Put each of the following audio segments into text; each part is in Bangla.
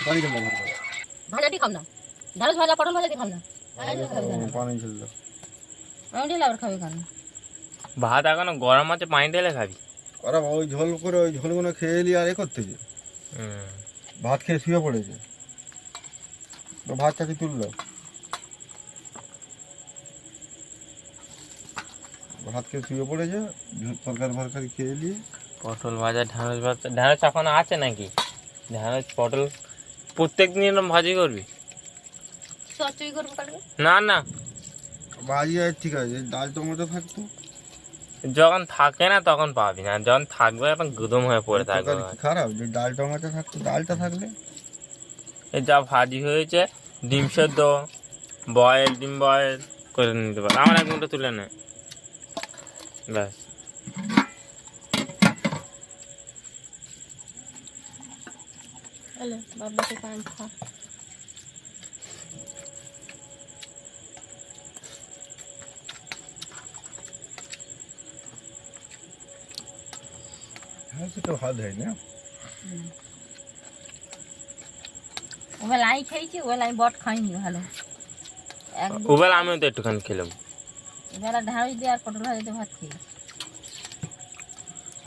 পানি ঝোল দাও। ভাজাটি খাও না, ঢেঁড়স ভাজা পটল ভাজা দিয়ে খাও না। পানি ঝোল দাও। আমি ঢেলে আবার খাবে কেন? ভাত এখনো গরম আছে, পানি ঢেলে খাবি? ওরা ওই ঝোল করে ওই ঝোলগুলো খেয়ে এলি আর এ করতেছে, ভাত খেয়ে শুয়ে পড়েছে। তো ভাতটাকে তুললো, ভাত খেয়ে শুয়ে পড়েছে, তরকারি ফরকারি খেয়ে এলি। পটল ভাজা, ঢেঁড়স ভাজা। ঢেঁড়স এখনো আছে নাকি? ঢেঁড়স পটল প্রত্যেক দিন এরকম ভাজি করবি? চচ্চড়ি করবো কালকে। না না, বাজি আর ঠিক আছে, ডাল টমেটো থাকতো। যখন থাকে না তখন পাবি না, যখন থাকবে এখন গুদম হয়ে পড়ে থাকবে। তরকারি কি খারাপ যে ডাল টমেটো থাকতো? ডালটা থাকলে এই যা ভাজি হয়েছে, ডিম সেদ্ধ, বয়েল, ডিম বয়েল করে নিতে পারে। আমার এক মুঠো তুলে নে, ব্যাস। বাবাকে পান খা। হ্যাঁ, সেটা ভাত হয় না। ওবেলা আমি খেয়েছি, ওবেলা আমি বট খাইনি ভালো। ওবেলা আমিও তো একটুখানি খেলাম। এবেলা ঢেঁড়স দিয়ে আর পটল ভাজা দিয়ে ভাত খেয়েছি।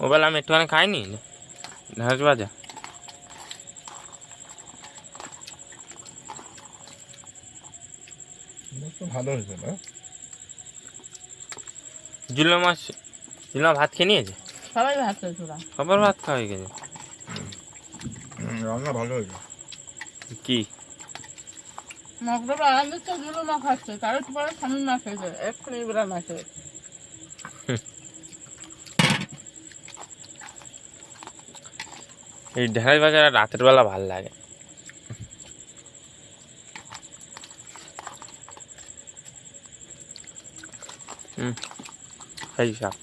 ওবেলা আমি একটুখানি খাইনি ঢেঁড়স ভাজা। ভালো হয়েছে না? জুলো মাছ, জুলো ভাত খেয়ে নিয়েছে? সবাই ভাত খেয়েছে ওরা। সবার ভাত খাওয়া হয়ে গেছে। রান্না ভালো হয়েছে। কি মগডাটা আমি তো দুটো মা খাচ্ছে, তার পরে সামনে না খেয়েছে, এক্ষুনি বেলা না খেয়েছে। এই ঢেঁড়স ভাজা রাতের বেলা ভাল লাগে। খাই শাক।